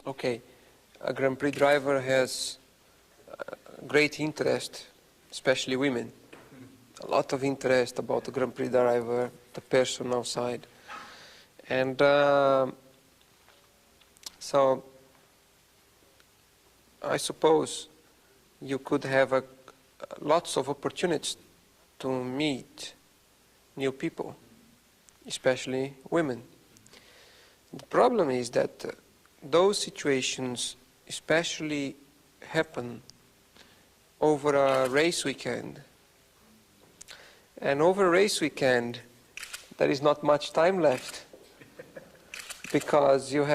Okay, a Grand Prix driver has great interest, especially women. A lot of interest about the Grand Prix driver, the person outside. And so I suppose you could have lots of opportunities to meet new people, especially women. The problem is that those situations especially happen over a race weekend. And over a race weekend, there is not much time left because you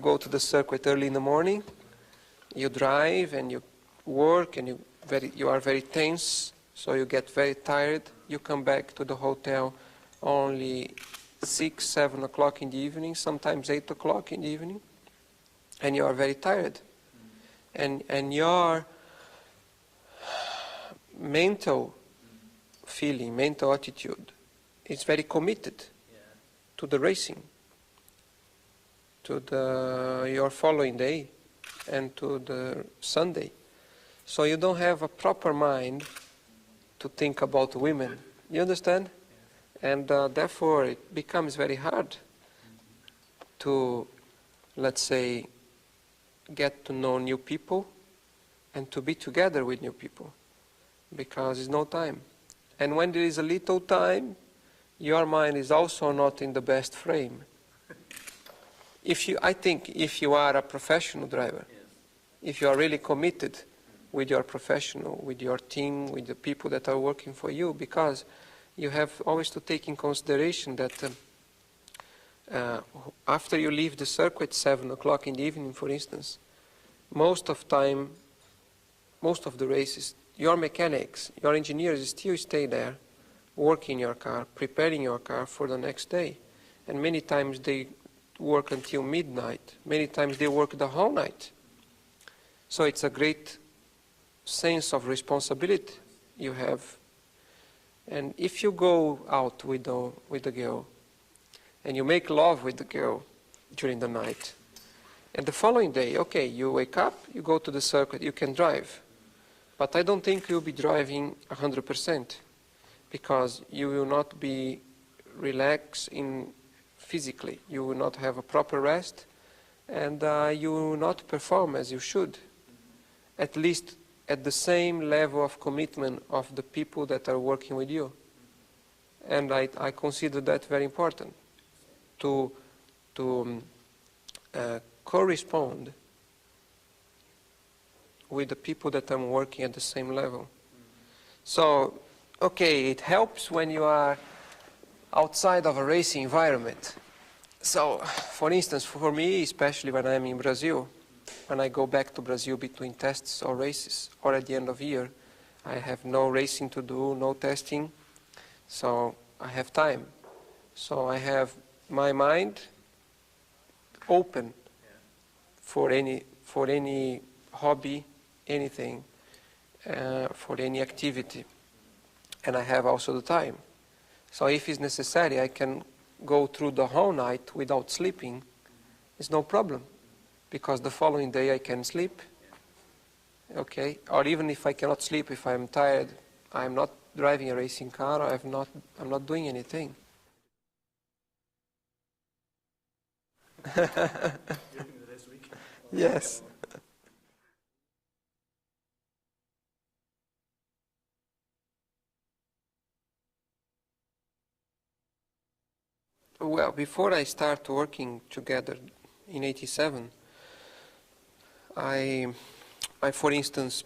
go to the circuit early in the morning, you drive and you work and you are very tense, so you get very tired. You come back to the hotel only 6, 7 o'clock in the evening, sometimes 8 o'clock in the evening, and you are very tired. And your mental feeling, mental attitude is very committed to the racing, to your following day, and to the Sunday. So you don't have a proper mind to think about women. You understand? And therefore it becomes very hard to, let's say, get to know new people and to be together with new people, because there's no time. And when there is a little time, your mind is also not in the best frame. I think if you are a professional driver, if you are really committed with your professional, with your team, with the people that are working for you, because you have always to take in consideration that after you leave the circuit 7 o'clock in the evening, for instance, most of the races, your mechanics, your engineers still stay there, working your car, preparing your car for the next day. And many times they work until midnight. Many times they work the whole night. So it's a great sense of responsibility you have. And if you go out with the girl and you make love with the girl during the night, and the following day, okay, you wake up, you go to the circuit, you can drive. But I don't think you'll be driving 100% because you will not be relaxed physically. You will not have a proper rest, and you will not perform as you should, at least at the same level of commitment of the people that are working with you. And I consider that very important, to correspond with the people that I'm working at the same level. So, okay, it helps when you are outside of a racing environment. So, for instance, for me, especially when I'm in Brazil, when I go back to Brazil between tests or races, or at the end of year, I have no racing to do, no testing, so I have time. So I have my mind open for any hobby, anything, for any activity. And I have also the time. So if it's necessary, I can go through the whole night without sleeping. It's no problem, because the following day I can sleep. Okay? Or even if I cannot sleep, if I'm tired, I'm not driving a racing car, I'm not doing anything. Yes. Well, before I start working together in '87, for instance,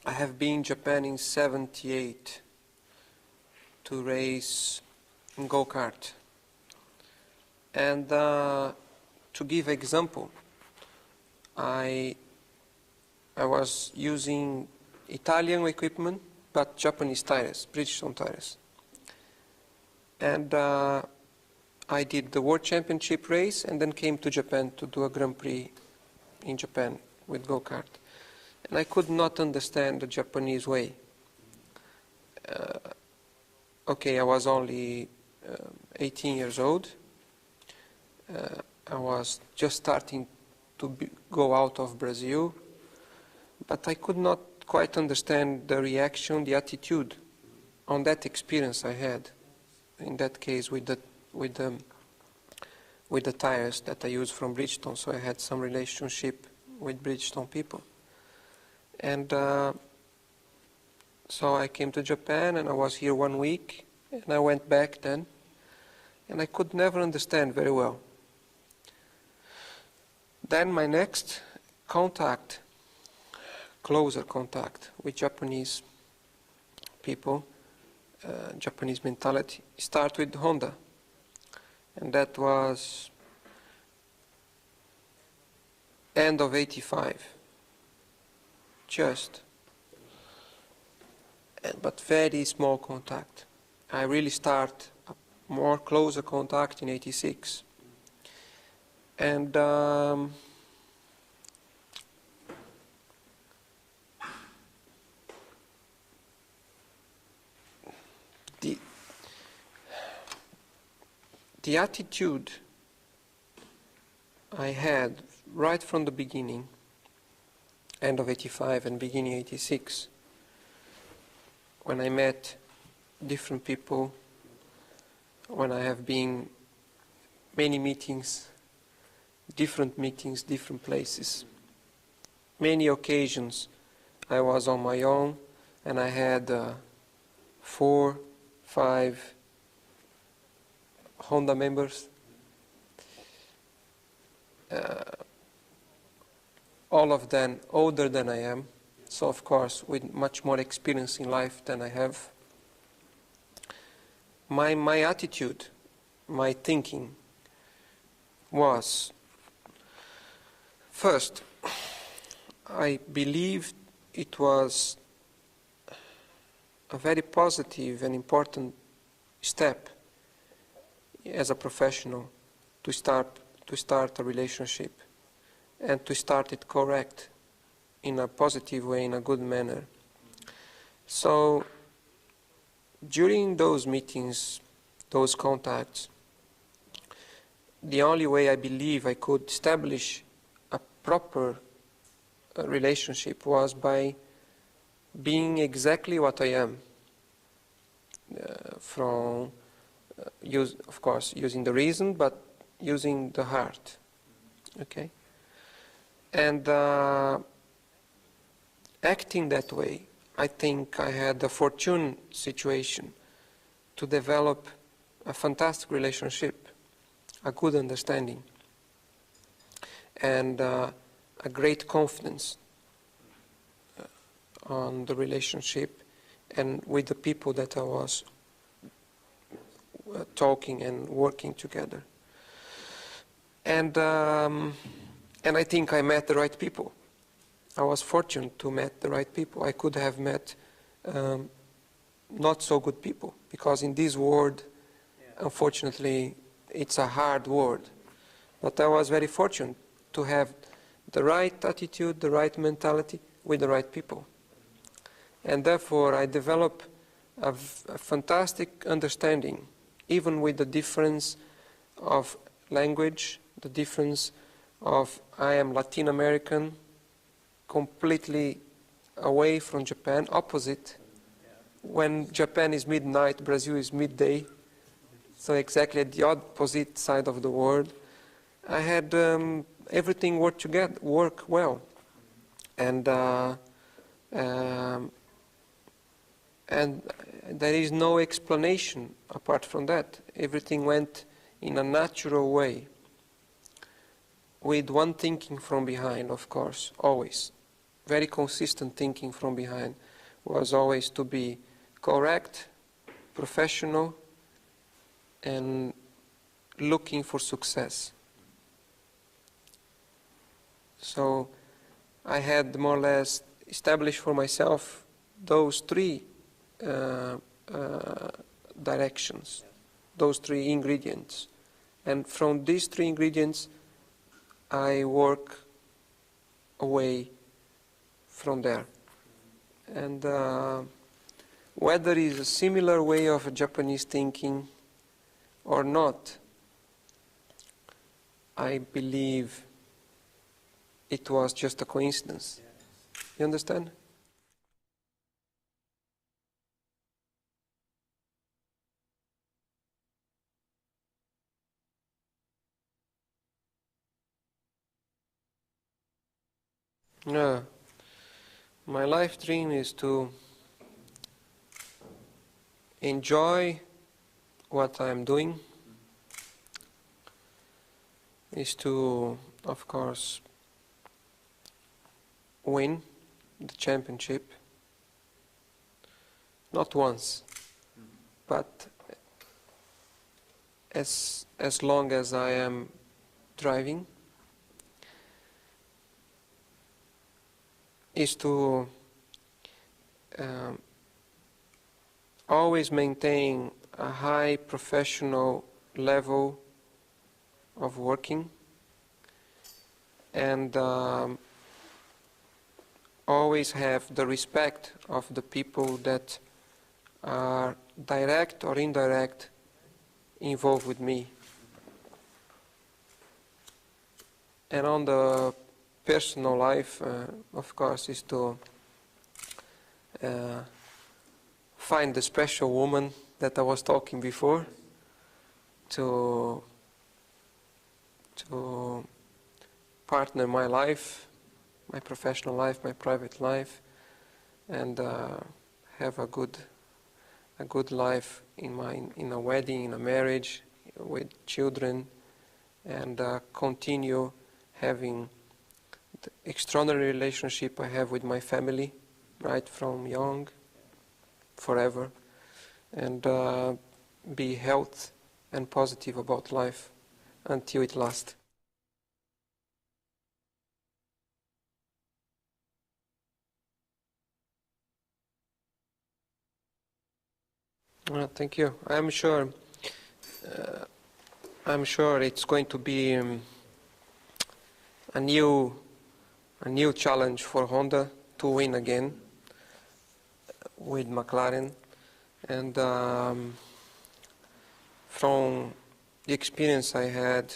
I have been in Japan in '78 to race in go-kart. And to give example, I was using Italian equipment, but Japanese tires, Bridgestone tires. And I did the World Championship race and then came to Japan to do a Grand Prix in Japan with go-kart. And I could not understand the Japanese way. Okay, I was only 18 years old. I was just starting go out of Brazil, but I could not quite understand the reaction, the attitude on that experience I had. In that case, with the tires that I used from Bridgestone, so I had some relationship with Bridgestone people. And so I came to Japan, and I was here 1 week, and I went back then, and I could never understand very well. Then my next contact, closer contact with Japanese people, Japanese mentality, start with Honda. And that was end of 85, just. But very small contact. I really start a more closer contact in 86. And the attitude I had right from the beginning, end of 85 and beginning 86, when I met different people, when I have been many meetings, different places, many occasions I was on my own, and I had 4, 5 Honda members, all of them older than I am, so of course with much more experience in life than I have. My attitude, my thinking was, first, I believed it was a very positive and important step as a professional to start a relationship, and to start it correct, in a positive way, in a good manner. So during those meetings, those contacts, the only way I believe I could establish a proper relationship was by being exactly what I am, of course, using the reason, but using the heart, okay? And acting that way, I think I had the fortune situation to develop a fantastic relationship, a good understanding, and a great confidence on the relationship and with the people that I was talking and working together. And I think I met the right people. I was fortunate to meet the right people. I could have met not so good people, because in this world, unfortunately, it's a hard world. But I was very fortunate to have the right attitude, the right mentality with the right people. And therefore, I developed a fantastic understanding, even with the difference of language, the difference of I am Latin American, completely away from Japan, opposite. When Japan is midnight, Brazil is midday, so exactly at the opposite side of the world. I had everything work well, and there is no explanation apart from that. Everything went in a natural way, with one thinking from behind, of course, always. Very consistent thinking from behind was always to be correct, professional, and looking for success. So I had more or less established for myself those 3 directions, those 3 ingredients. And from these 3 ingredients, I work away from there. And whether it's a similar way of Japanese thinking or not, I believe it was just a coincidence. You understand? No. My life dream is to enjoy what I'm doing, is to, of course, win the championship, not once, but as long as I am driving, is to always maintain a high professional level of working, and always have the respect of the people that are direct or indirect involved with me. And on the personal life, of course, is to find the special woman that I was talking before, to partner my life, my professional life, my private life, and have a good life in a wedding, in a marriage, with children, and continue having the extraordinary relationship I have with my family, right from young, forever, and be healthy and positive about life until it lasts. Thank you. I'm sure it's going to be a new challenge for Honda to win again with McLaren, and from the experience I had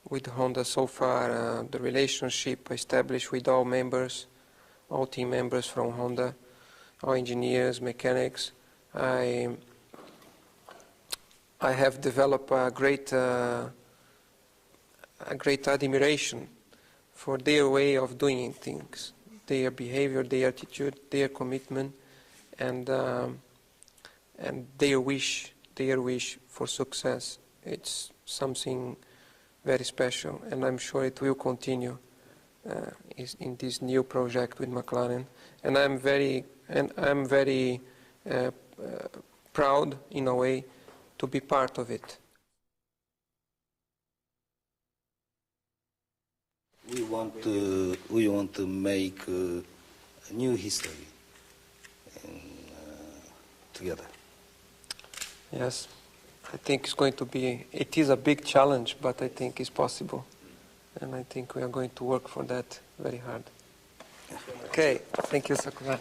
with Honda so far, the relationship established with all team members from Honda, all engineers, mechanics, I have developed a great admiration for their way of doing things, their behavior, their attitude, their commitment, and their wish for success. It's something very special, and I'm sure it will continue in this new project with McLaren. And I'm very proud, in a way, to be part of it. We want to make a new history together. Yes, I think it is a big challenge, but I think it's possible. And I think we are going to work for that very hard. Okay, thank you, Sakura.